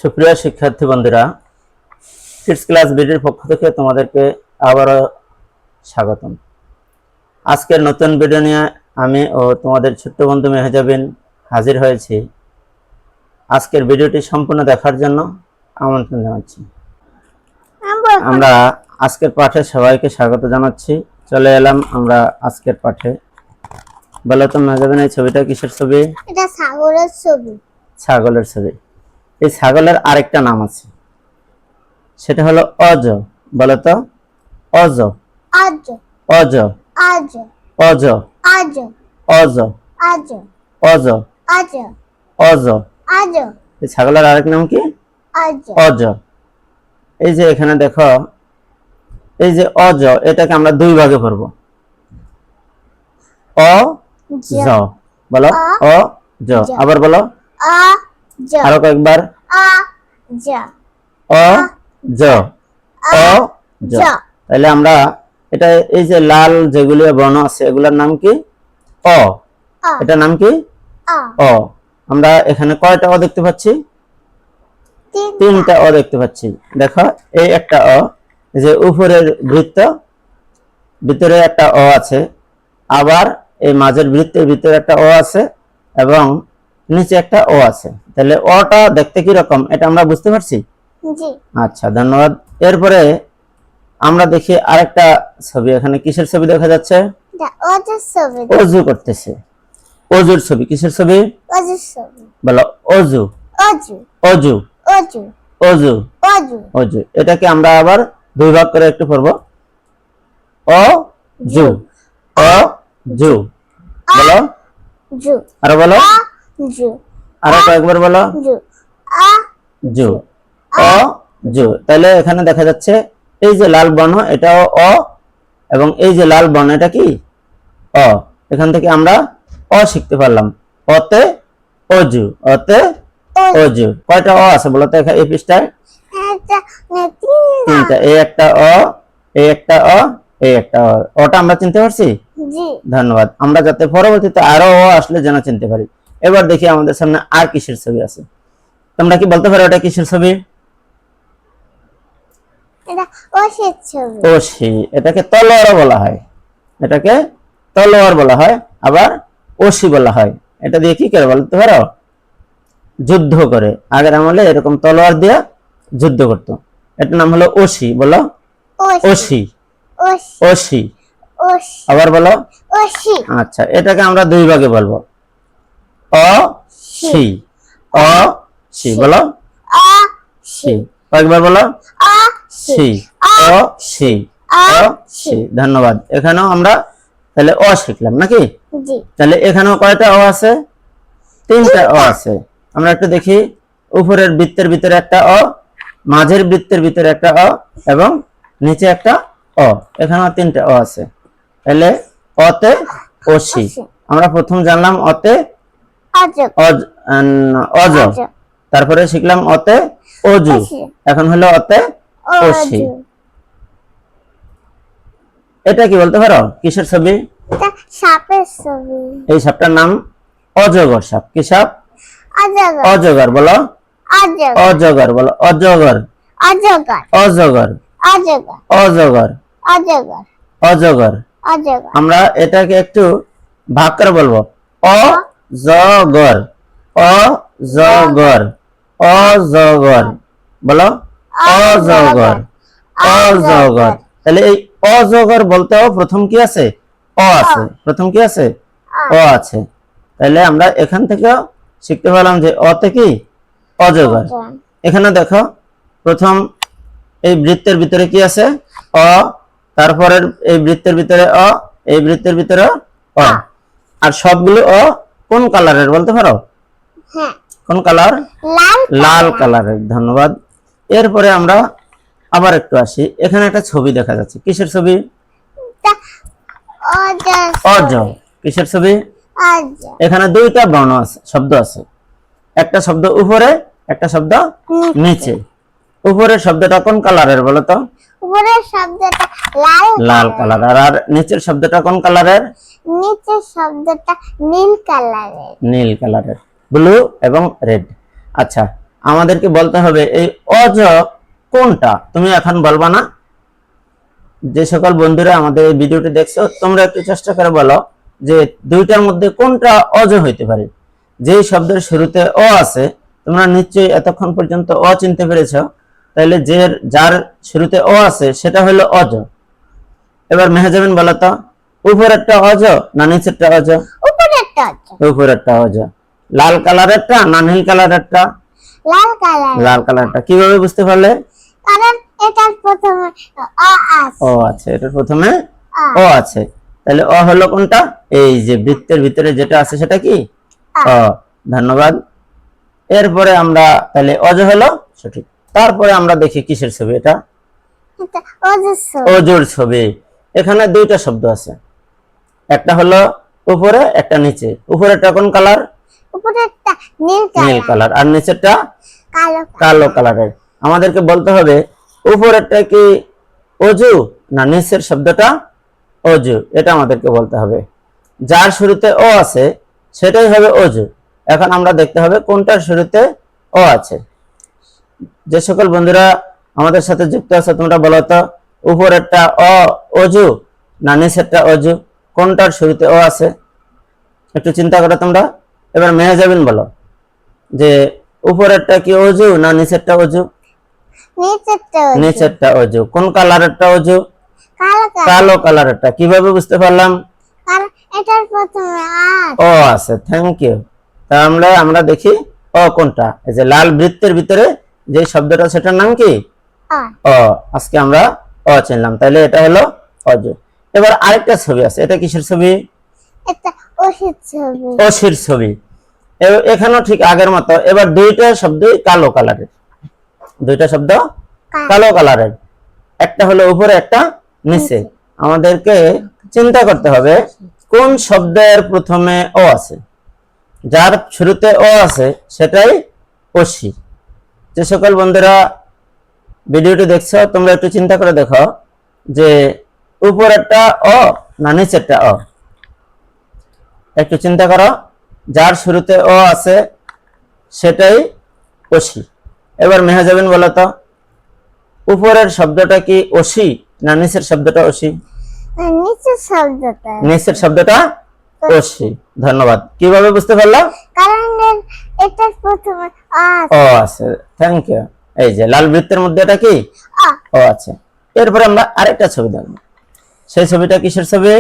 সুপ্রিয় শিক্ষার্থী বন্ধুরা, কিডস ক্লাস বিডির পক্ষ থেকে তোমাদেরকে আবারও স্বাগতম। আজকের নতুন ভিডিও নিয়ে আমি ও তোমাদের ছোট্ট বন্ধু মেহজাবিন হাজির হয়েছি। আজকের ভিডিওটি সম্পূর্ণ দেখার জন্য আমন্ত্রণ জানাচ্ছি। আমরা আজকের পাঠে সবাইকে স্বাগত জানাচ্ছি। চলে এলাম আমরা আজকের পাঠে। বলো তো মেহজাবিন, এই ছবিটা কিসের ছবি? এটা ছাগলের ছবি। ছাগলের ছবি। এই ছাগলের আরেকটা নাম আছে, সেটা হলো অজ। বলো তো, অজ। আজ অজ আজ অজ আজ অজ আজ অজ আজ অজ। আজ এই ছাগলের আরেক নাম কি? আজ অজ। এই যে এখানে দেখো, এই যে অজ, এটাকে আমরা দুই ভাগে পড়ব। অ জ। বলো, অ জ। আবার বলো, আ জ আরো কয়েকবার। আ জ অ জ অ জ। তাহলে আমরা এটা, এই যে লাল যেগুলো বর্ণ আছে এগুলোর নাম কি? অ। এটার নাম কি? অ। আমরা এখানে কয়টা অ দেখতে পাচ্ছি? তিনটা অ দেখতে পাচ্ছি। দেখো, এই একটা অ, এই যে উপরের বৃত্ত, ভিতরে একটা অ আছে, আবার এই মাঝের বৃত্তের ভিতরে একটা অ আছে, এবং নিচে একটা ও আছে। তাহলে অটা দেখতে কি রকম এটা আমরা বুঝতে পারছি। জি। আচ্ছা, ধন্যবাদ। এরপরে আমরা দেখি আরেকটা ছবি। এখানে কিসের ছবি দেখা যাচ্ছে? এটা ওজের ছবি। অজু করতেছে। অজুর ছবি। কিসের ছবি? ওজের ছবি। বলো, অজু। অজু অজু অজু অজু অজু অজু। এটাকে আমরা আবার দুই ভাগ করে একটু পড়বো। অ জু অ জু। বলো, জু আরো বলো, আ জু আরো কয়েকবার বলো। জু আ জু অ জু। তাহলে এখানে দেখা যাচ্ছে এই যে লাল বর্ণ এটাও অ, এবং এই যে লাল বর্ণ এটা কি? অ। এখান থেকে আমরা অ শিখতে পারলাম। অতে অজু, অতে অজু। কয়টা অ আছে বলো তো এই পৃষ্ঠায়? এটা তিনটা। এই একটা অ, এই একটা অ, এই একটা অ। অটা আমরা চিনতে পারছি। জি। ধন্যবাদ। আমরা যাতে পরবর্তীতে আরো অ আসলে যেন চিনতে পারি। এবার দেখি আমাদের সামনে আর কিসের ছবি আছে। তোমরা কি বলতে পারো এটা কিসের ছবি? এটা ওষের ছবি। ওশি। এটাকে তলোয়ার বলা হয়। এটাকে তলোয়ার বলা হয়, আবার ওশি বলা হয়। এটা দিয়ে কি করে বলতে পারো? যুদ্ধ করে। আগের আমলে এরকম তলোয়ার দিয়ে যুদ্ধ করতো। এটার নাম হলো ওশি। বলো, ওশি ওষি ওশি। ওষি আবার বলো। ওষি আচ্ছা, এটাকে আমরা দুই ভাগে বলবো। অ সি অ সি। বলো, আ সি। কয়েকবার বলো। আ সি অ সি অ সি। ধন্যবাদ। এখানেও আমরা তাহলে অ শিখলাম নাকি? জি। তাহলে এখানেও কয়টা অ আছে? তিনটা অ আছে। আমরা একটু দেখি। উপরের বৃত্তের ভিতরে একটা অ, মাঝের বৃত্তের ভিতরে একটা অ, এবং নিচে একটা অ। এখানেও তিনটা অ আছে। তাহলে অতে অসি। আমরা প্রথম জানলাম অতে অজক অজ, অজ। তারপরে শিখলাম অতে অজু। এখন হলো অতে অসি। অজু। এটা কি বলতে পারো কিসের ছবি? এটা সাপের ছবি। এই সাপটার নাম অজগর সাপ। কি সাপ? অজগর অজগর। বলো, অজগর অজগর। বলো, অজগর অজগর অজগর অজগর অজগর অজগর অজগর। অজগর। আমরা এটাকে একটু ভাগ করে বলবো। অজগর অজগর অজগর। বলো, অজগর অজগর। তাহলে এই অজগর বলতেও প্রথম কি আছে? অ আছে। প্রথম কি আছে? অ আছে। তাহলে আমরা এখান থেকে শিখতে পারলাম যে অতে কি? অজগর। এখানে দেখো, প্রথম এই বৃত্তের ভিতরে কি আছে? অ। তারপরের এই বৃত্তের ভিতরে অ, এই বৃত্তের ভিতরে অ। আর সবগুলো অ কোন কালারের বলতে পারো? হ্যাঁ, কোন কালার? লাল লাল কালারের। ধন্যবাদ। এরপরে আমরা আবার একটু আসি। এখানে একটা ছবি দেখা যাচ্ছে। কিসের ছবি? অজগর অজ। কিসের ছবি? অজ। এখানে দুইটা বর্ণ আছে, শব্দ আছে। একটা শব্দ উপরে, একটা শব্দ নিচে। উপরের শব্দটা কোন কালারের বলো তো? উপরের শব্দটা লাল লাল কালার। আর নিচের শব্দটা কোন কালারের? নিচের শব্দটা নীল কালারের। নীল কালারের। ব্লু এবং রেড। আচ্ছা, আমাদেরকে বলতে হবে এই অজ কোনটা। তুমি এখন বলবা না। যে সকল বন্ধুরা আমাদের এই ভিডিওটি দেখছো তোমরা একটু চেষ্টা করে বলো যে দুইটার মধ্যে কোনটা অজ হইতে পারে। যেই শব্দের শুরুতে অ আছে, তোমরা নিশ্চয়ই এতক্ষণ পর্যন্ত অ চিনতে পেরেছো, তাহলে যার শুরুতে অ আছে সেটা হলো অজ। এবার মেহজাবিন বলো তো, উপরেরটা অজ না নিচেরটা অজ? উপরেরটা অজ। উপরেরটা অজ। লাল কালারেরটা না নীল কালারেরটা? লাল কালার। লাল কালারটা। কিভাবে বুঝতে পারলে? কারণ এটার প্রথমে অ আছে। ও আছে, এটার প্রথমে অ। ও আছে। তাহলে অ হলো কোনটা? এই যে বৃত্তের ভিতরে যেটা আছে সেটা কি? অ। ধন্যবাদ। এরপরে আমরা তাহলে অজ হলো সঠিক। তারপরে আমরা দেখি কিসের ছবি এটা? এটা অজস্র। অজুর ছবি। এখানে দুইটা শব্দ আছে, একটা হলো উপরে একটা নিচে। উপরেরটা কোন কালার? উপরেরটা নীল নীল কালার। কালার। আর নিচেরটা কালো কালো কালারের। আমাদেরকে বলতে হবে উপরেরটা কি অজু না নিচের শব্দটা অজু, এটা আমাদেরকে বলতে হবে। যার শুরুতে ও আছে সেটাই হবে অজু। এখন আমরা দেখতে হবে কোনটার শুরুতে ও আছে। যে সকল বন্ধুরা আমাদের সাথে যুক্ত আছে তোমরা বলো তো, উপরেরটা অ অজু না নিচেরটা অজু, কোনটার শুরুতে ও আছে? একটু চিন্তা করো তোমরা। এবার মেহজাবিন বলো যে উপরেরটা কি অজু না নিচেরটা অজু? নিচেরটা অজু। নিচেরটা অজু। কোন কালারেরটা অজু? কালো কালার। কালো কালারেরটা। কিভাবে বুঝতে পারলাম? কারণ এটার প্রথমে ও আছে। Thank you. তাহলে আমরা দেখি ও কোনটা। এই যে লাল বৃত্তের ভিতরে যে শব্দটা সেটার নাম কি? অ। ও। আজকে আমরা ও চিনলাম, তাহলে এটা হলো অজু। এবার আরেকটা ছবি আছে, এটা কিসের ছবি? এটা ওষুধ ছবি। অসির ছবি। এখানেও ঠিক আগের মতো। এবার দুইটা শব্দই কালো কালারের। দুইটা শব্দ কালো কালারের, একটা হলো উপরে একটা নিচে। আমাদেরকে চিন্তা করতে হবে কোন শব্দের প্রথমে ও আছে। যার শুরুতে ও আছে সেটাই অসি। যে সকল বন্ধুরা ভিডিওটি দেখছো তোমরা একটু চিন্তা করে দেখো যে উপরেরটা অ না নিচেরটা অ। একটু চিন্তা করো। যার শুরুতে ও আছে সেটাই অসি। এবার মেহজাবিন বলো তো, উপরের শব্দটা কি অসি না নিচের শব্দটা অসি? নিচের শব্দটা। নিচের শব্দটা অসি। ধন্যবাদ। কিভাবে বুঝতে পারলাম? কারণ এটার প্রথমে অ আছে। ও আছে। Thank you. এই যে লাল বৃত্তের মধ্যে এটা কি? অ। ও আছে। এরপরে আমরা আরেকটা ছবি দেখব। সেই ছবিটা কিসের ছবি?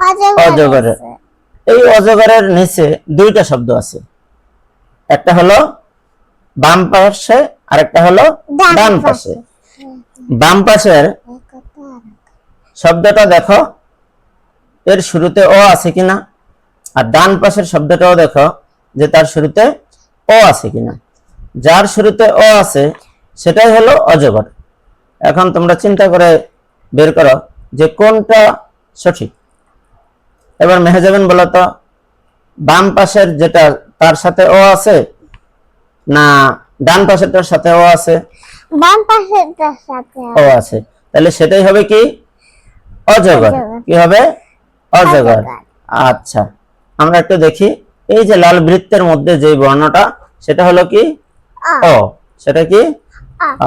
অজগর অজগরের। আছে। এই অজগরের নিচে দুইটা শব্দ আছে, একটা হলো বাম পাশে আর একটা হলো ডান পাশে। বাম পাশের শব্দটা দেখো এর শুরুতে ও আছে কিনা, আর ডান পাশের শব্দটাও দেখো যে তার শুরুতে ও আছে কিনা। যার শুরুতে ও আছে সেটাই হলো অজগর। এখন তোমরা চিন্তা করে বের করো যে কোনটা সঠিক। এবার মেহজাবিন বলো তো, বাম পাশের যেটা তার সাথে ও আছে না ডান পাশেরটার সাথে ও আছে? বাম পাশেরটার সাথে ও আছে। তাহলে সেটাই হবে কি? অজগর। কি হবে? অজগর। আচ্ছা, আমরা একটু দেখি। এই যে লাল বৃত্তের মধ্যে যে বর্ণটা সেটা হলো কি? অ। ও। সেটা কি?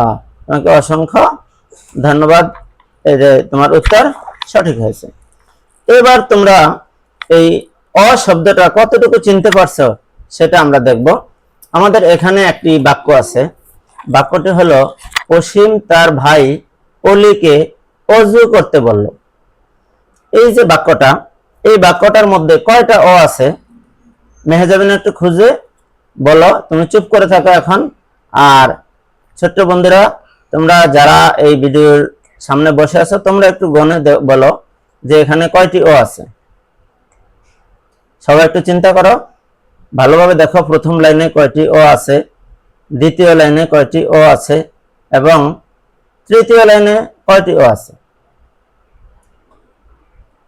অ। তোমাকে অসংখ্য ধন্যবাদ। এই যে তোমার উত্তর সঠিক হয়েছে। এবার তোমরা এই অ শব্দটা কতটুকু চিনতে পারছো সেটা আমরা দেখব। আমাদের এখানে একটি বাক্য আছে। বাক্যটি হলো, অসীম তার ভাই অলিকে অজু করতে বলল। এই যে বাক্যটা, এই বাক্যটার মধ্যে কয়টা অ আছে? মেহজাবিন একটু খুঁজে বলো। তুমি চুপ করে থাকো এখন। আর ছোট্ট বন্ধুরা তোমরা যারা এই ভিডিওর সামনে বসে আছো তোমরা একটু গণে বলো যে এখানে কয়টি ও আছে। সবাই একটু চিন্তা করো, ভালোভাবে দেখো প্রথম লাইনে কয়টি ও আছে, দ্বিতীয় লাইনে কয়টি ও আছে এবং তৃতীয় লাইনে কয়টি ও আছে।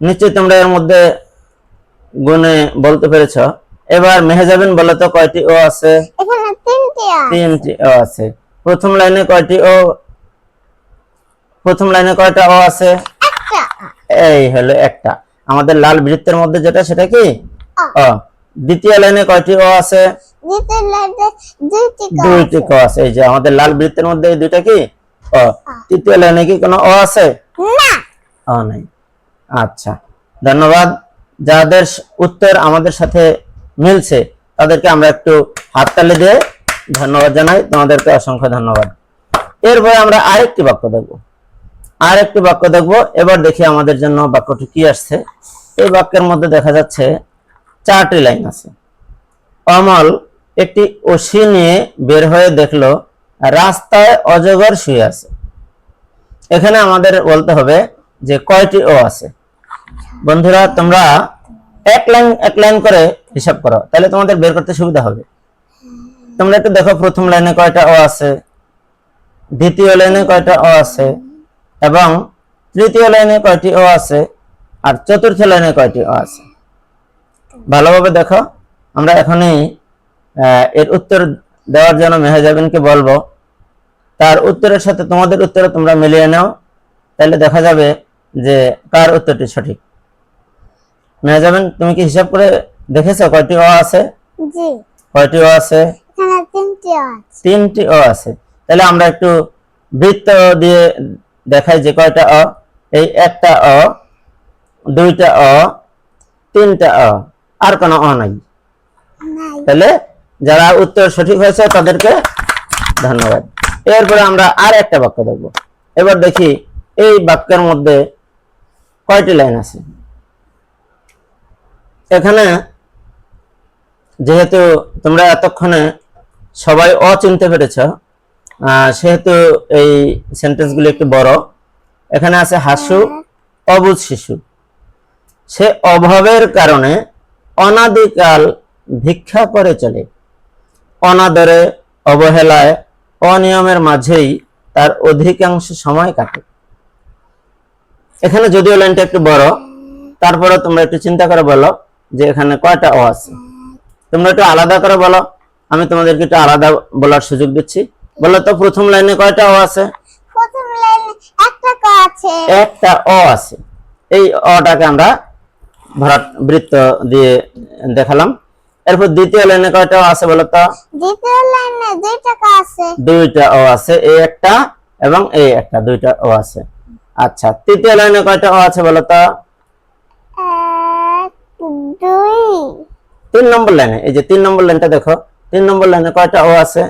নিশ্চয়ই তোমরা এর মধ্যে গুণে বলতে পেরেছ। এবার মেহজাবিন বলো তো কয়টি ও আছে? এখানে তিনটি আছে। তিনটি ও আছে। প্রথম লাইনে কয়টি ও? প্রথম লাইনে কয়টা ও আছে? একটা। এই হলো একটা। আমাদের লাল বৃত্তের মধ্যে যেটা সেটা কি? অ। ও। দ্বিতীয় লাইনে কয়টি ও আছে? দ্বিতীয় লাইনে দুইটি ক দুইটি ক আছে। এই যে আমাদের লাল বৃত্তের মধ্যে এই দুইটা কি অ। তৃতীয় লাইনে কি কোনো অ আছে? না। অ নাই। আচ্ছা, ধন্যবাদ। যাদের উত্তর আমাদের সাথে মিলছে তাদেরকে আমরা একটু হাততালি দিয়ে ধন্যবাদ জানাই। তোমাদেরকে অসংখ্য ধন্যবাদ। এরপরে আমরা আরেকটি বাক্য দেখব। এবার দেখি আমাদের জন্য বাক্যটি কি আসছে। এই বাক্যের মধ্যে দেখা যাচ্ছে 4টি লাইন আছে। অমল একটি ওষি নিয়ে বের হয়ে দেখলো রাস্তায় অজগর শুয়ে আছে। এখানে আমাদের বলতে হবে যে কয়টি ও আছে। বন্ধুরা, তোমরা এক লাইন করে হিসাব করো, তাহলে তোমাদের বের করতে সুবিধা হবে। তোমরা একটু দেখো প্রথম লাইনে কয়টা ও আছে, দ্বিতীয় লাইনে কয়টা ও আছে, এবং তৃতীয় লাইনে কয়টি ও আছে, আর চতুর্থ লাইনে কয়টি ও আছে। ভালোভাবে দেখো। আমরা এখনই এর উত্তর দেওয়ার জন্য মেহজাবিনকে বলবো, তার উত্তরের সাথে তোমাদের উত্তর তোমরা মিলিয়ে নাও, তাহলে দেখা যাবে যে কার উত্তরটি সঠিক। মেহজাবিন, তুমি কি হিসাব করে দেখেছো কয়টি ও আছে? জি। কয়টি ও আছে? এখানে তিনটি আছে। 3টি ও আছে। তাহলে আমরা একটু বৃত্ত দিয়ে দেখাই যে কয়টা অ। এই একটা অ, দুইটা অ, 3টা অ, আর কোনো অ নাই। নাই। তাহলে যারা উত্তর সঠিক হয়েছে তাদেরকে ধন্যবাদ। এরপরে আমরা আর একটা বাক্য দেখব। এবার দেখি এই বাক্যের মধ্যে কয়টি লাইন আছে। এখানে যেহেতু তোমরা এতক্ষণে সবাই অ চিনতে পেরেছ, সেহেতু এই সেন্টেন্সগুলো একটু বড়। এখানে আছে হাসু অবুঝ শিশু। সে অভাবের কারণে অনাদিকাল ভিক্ষা করে চলে। অনাদরে, অবহেলায়, অনিয়মের মাঝেই তার অধিকাংশ সময় কাটে। এখানে যদিও লাইনটা একটু বড়, তারপরে তোমরা একটু চিন্তা করে বলো যে এখানে কয়টা ও আছে। তোমরা একটু আলাদা করে বলো, আমি তোমাদেরকে একটু আলাদা বলার সুযোগ দিচ্ছি। বলো তো প্রথম লাইনে কয়টা ও আছে? প্রথম লাইনে একটা ক আছে। একটা অ আছে। এই অটাকে আমরা ভরাট বৃত্ত দিয়ে দেখালাম। এরপর দ্বিতীয় লাইনে কয়টা ও আছে বলো তো? দ্বিতীয় লাইনে দুইটা ক আছে। দুইটা ও আছে, এই একটা এবং এই একটা, দুইটা ও আছে। আচ্ছা, তৃতীয় লাইনে কয়টা ও আছে বলো তো? 1 2। 3 নম্বর লাইনে, এই যে 3 নম্বর লাইনটা দেখো, 3 নম্বর লাইনে কয়টা ও আছে?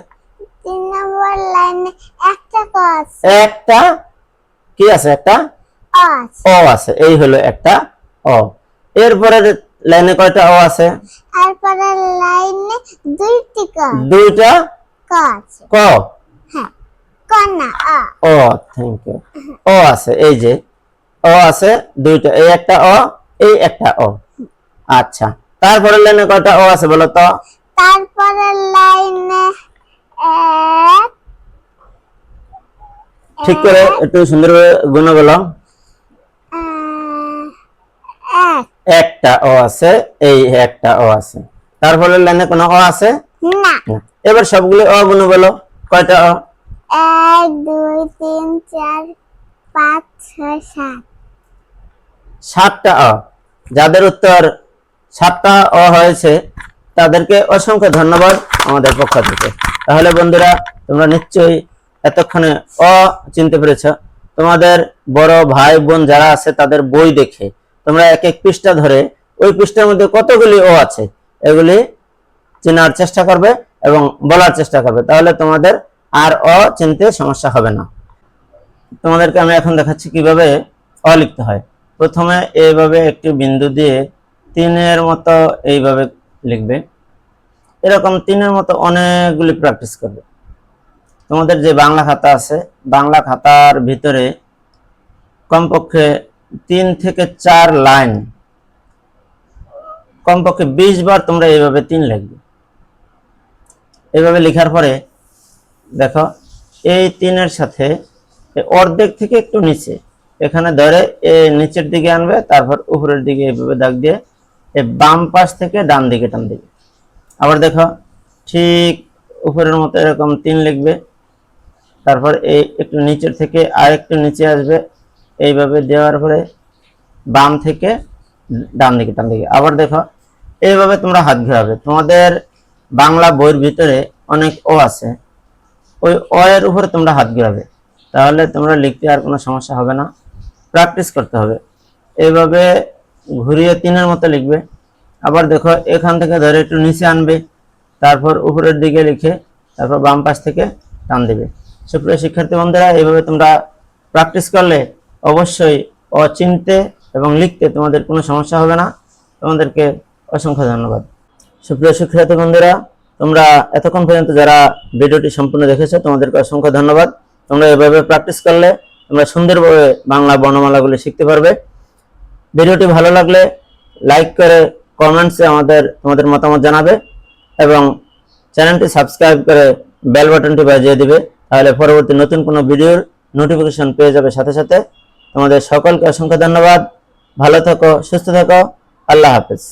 3 নম্বর লাইনে একটা ক আছে। একটা কি আছে? একটা ও আছে। ও আছে। এই হলো একটা ও। এরপরে লাইনে কয়টা ও আছে? তারপরে লাইনে দুইটি ক। দুইটা ক আছে। ক। হ্যাঁ, ক না আ। ও, থ্যাংক ইউ। ও আছে, এই যে ও আছে দুইটা, এই একটা ও, এই একটা ও। আচ্ছা, তারপরে লাইনে কয়টা ও আছে বলো তো? তারপরে লাইনে এক। ঠিক করে একটু সুন্দরভাবে গুণ বলো। এক। একটা ও আছে, এই একটা ও আছে। তারপরে লাইনে কোনো ও আছে না। না। এবার সবগুলো অ গুণ বলো, কয়টা অ? 1 2 3 4 5 6 7। 7টা অ। যাদের উত্তর 7টা অ হয়েছে তাদেরকে অসংখ্য ধন্যবাদ আমাদের পক্ষ থেকে। তাহলে বন্ধুরা, তোমরা নিশ্চয়ই এতক্ষণে অ চিনতে পেরেছ। তোমাদের বড় ভাই বোন যারা আছে তাদের বই দেখে তোমরা এক এক পৃষ্ঠা ধরে ওই পৃষ্ঠার মধ্যে কতগুলি ও আছে এগুলি চেনার চেষ্টা করবে এবং বলার চেষ্টা করবে, তাহলে তোমাদের আর অ চিনতে সমস্যা হবে না। তোমাদেরকে আমি এখন দেখাচ্ছি কিভাবে অ লিখতে হয়। প্রথমে এইভাবে একটি বিন্দু দিয়ে 3-এর মতো এইভাবে লিখবে। এরকম 3-এর মতো অনেকগুলি প্র্যাকটিস করবে। তোমাদের যে বাংলা খাতা আছে, বাংলা খাতার ভিতরে কমপক্ষে 3 থেকে 4 লাইন, কমপক্ষে 20 বার তোমরা এইভাবে 3 লিখবে। এইভাবে লেখার পরে দেখো এই 3-এর সাথে অর্ধেক থেকে একটু নিচে এখানে ধরে নিচের দিকে আনবে, তারপর উপরের দিকে এইভাবে দাগ দিয়ে এই বাম পাশ থেকে ডান দিকে টান দিবে। আবার দেখো ঠিক উপরের মতো এরকম 3 লিখবে, তারপর এই একটু নিচের থেকে আরেকটু নিচে আসবে, এইভাবে দেওয়ার পরে বাম থেকে ডান দিকে টান দিকে। আবার দেখো এইভাবে তোমরা হাত ঘোরাবে। তোমাদের বাংলা বইয়ের ভিতরে অনেক অ আছে, ওই অ এর উপরে তোমরা হাত ঘোরাবে, তাহলে তোমরা লিখতে আর কোনো সমস্যা হবে না। প্র্যাকটিস করতে হবে, এইভাবে ঘুরিয়ে 3-এর মতো লিখবে। আবার দেখো এখান থেকে ধরে একটু নিচে আনবে, তারপর উপরের দিকে লিখে তারপর বাম পাশ থেকে টান দেবে। সুপ্রিয় শিক্ষার্থী বন্ধুরা, এইভাবে তোমরা প্র্যাকটিস করলে অবশ্যই চিনতে এবং লিখতে তোমাদের কোনো সমস্যা হবে না। তোমাদেরকে অসংখ্য ধন্যবাদ। সুপ্রিয় শিক্ষার্থী বন্ধুরা, তোমরা এতক্ষণ পর্যন্ত যারা ভিডিওটি সম্পূর্ণ দেখেছো তোমাদেরকে অসংখ্য ধন্যবাদ। তোমরা এভাবে প্র্যাকটিস করলে তোমরা সুন্দরভাবে বাংলা বর্ণমালাগুলি শিখতে পারবে। ভিডিওটি ভালো লাগলে লাইক করে কমেন্টসে তোমাদের মতামত জানাবে এবং চ্যানেলটি সাবস্ক্রাইব করে বেল বাটনটি বাজিয়ে দিবে, তাহলে পরবর্তী নতুন কোনো ভিডিওর নোটিফিকেশন পেয়ে যাবে সাথে সাথে। তোমাদের সকলকে অসংখ্য ধন্যবাদ। ভালো থাকো, সুস্থ থাকো। আল্লাহ হাফেজ।